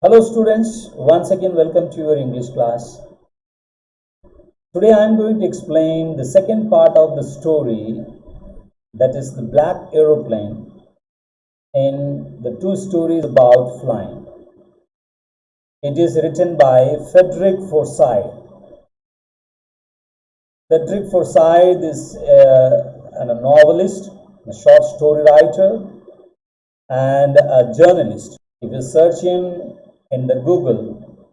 Hello students, once again welcome to your English class. Today I am going to explain the second part of the story, that is the black aeroplane, in the two stories about flying. It is written by Frederick Forsyth. Frederick Forsyth is a novelist, a short story writer, and a journalist. If you search him in the Google,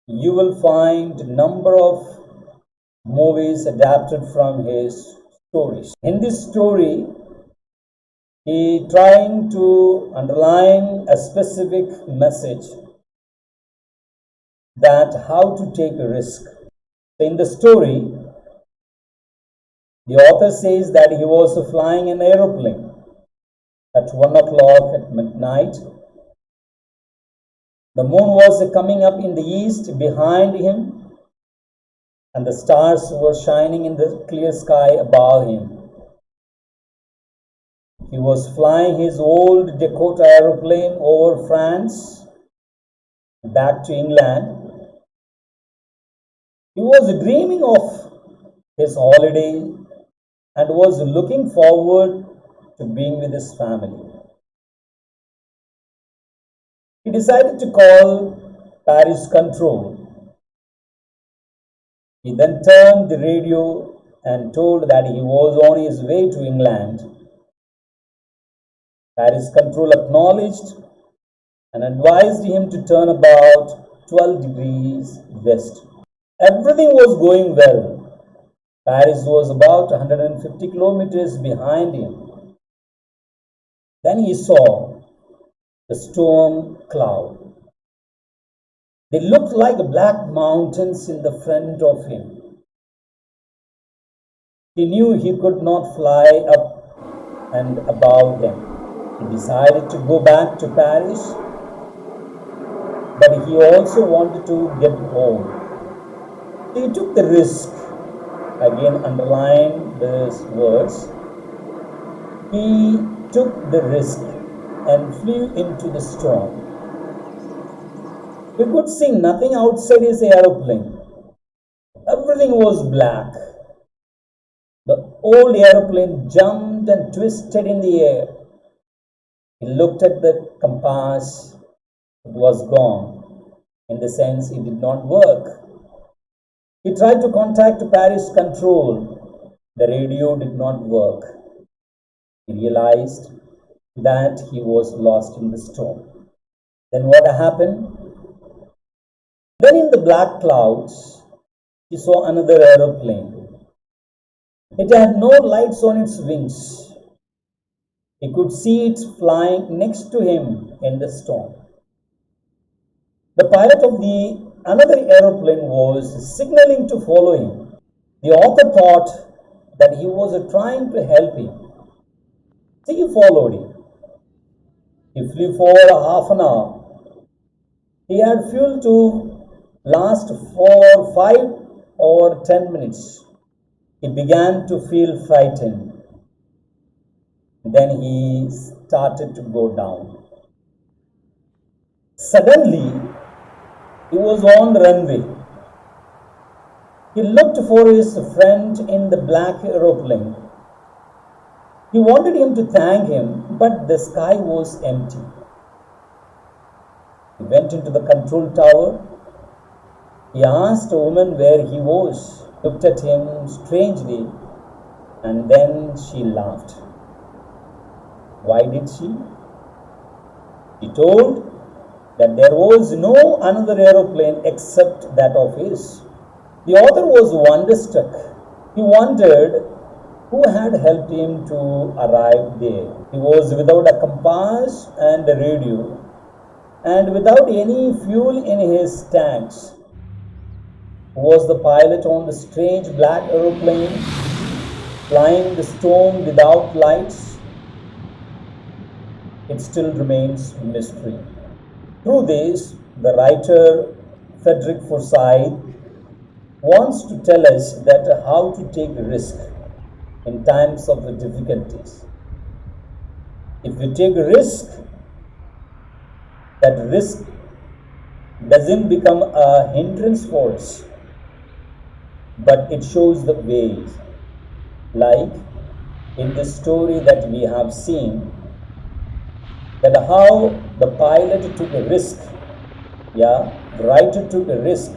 you will find a number of movies adapted from his stories. In this story, he trying to underline a specific message that how to take a risk. In the story, the author says that he was flying an aeroplane at 1 o'clock at midnight. The moon was coming up in the east behind him, and the stars were shining in the clear sky above him. He was flying his old Dakota aeroplane over France back to England. He was dreaming of his holiday and was looking forward to being with his family. He decided to call Paris Control. He then turned the radio and told that he was on his way to England. Paris Control acknowledged and advised him to turn about 12 degrees west. Everything was going well. Paris was about 150 kilometers behind him. Then he saw the storm cloud. They looked like black mountains in the front of him. He knew he could not fly up and above them. He decided to go back to Paris, but he also wanted to get home. He took the risk. Again, underline these words. He took the risk and flew into the storm. He could see nothing outside his aeroplane. Everything was black. The old aeroplane jumped and twisted in the air. He looked at the compass. It was gone. In the sense, it did not work. He tried to contact Paris Control. The radio did not work. He realized that he was lost in the storm. Then what happened? Then in the black clouds, he saw another aeroplane. It had no lights on its wings. He could see it flying next to him in the storm. The pilot of the another aeroplane was signaling to follow him. The author thought that he was trying to help him. So he followed him. He flew for half an hour. He had fuel to last for 5 or 10 minutes. He began to feel frightened. Then he started to go down. Suddenly, he was on the runway. He looked for his friend in the black aeroplane. He wanted him to thank him, but the sky was empty. He went into the control tower. He asked a woman where he was, looked at him strangely, and then she laughed. Why did she? He told that there was no another aeroplane except that of his. The author was wonderstruck. He wondered who had helped him to arrive there. He was without a compass and a radio, and without any fuel in his tanks. Who was the pilot on the strange black aeroplane, flying the storm without lights? It still remains a mystery. Through this, the writer Frederick Forsyth wants to tell us that how to take risk in times of difficulties. If we take a risk, that risk doesn't become a hindrance for us, but it shows the ways. Like in this story that we have seen, that how the pilot took a risk, yeah, the writer took a risk,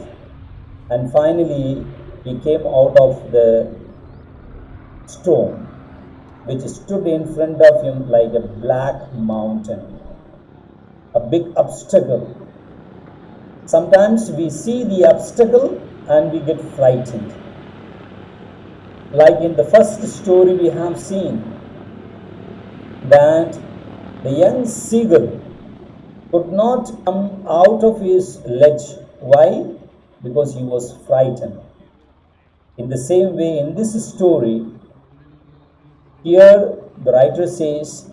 and finally he came out of the storm, which stood in front of him like a black mountain, a big obstacle. Sometimes we see the obstacle and we get frightened. Like in the first story, we have seen that the young seagull could not come out of his ledge. Why? Because he was frightened. In the same way, in this story, here the writer says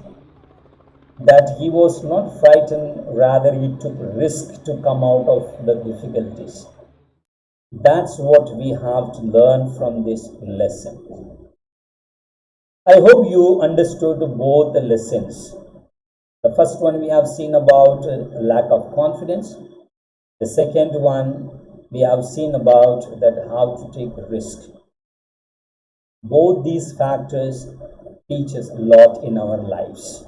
that he was not frightened, rather, he took risk to come out of the difficulties. That's what we have to learn from this lesson. I hope you understood both the lessons. The first one we have seen about lack of confidence. The second one we have seen about that how to take risk. Both these factors teach us a lot in our lives.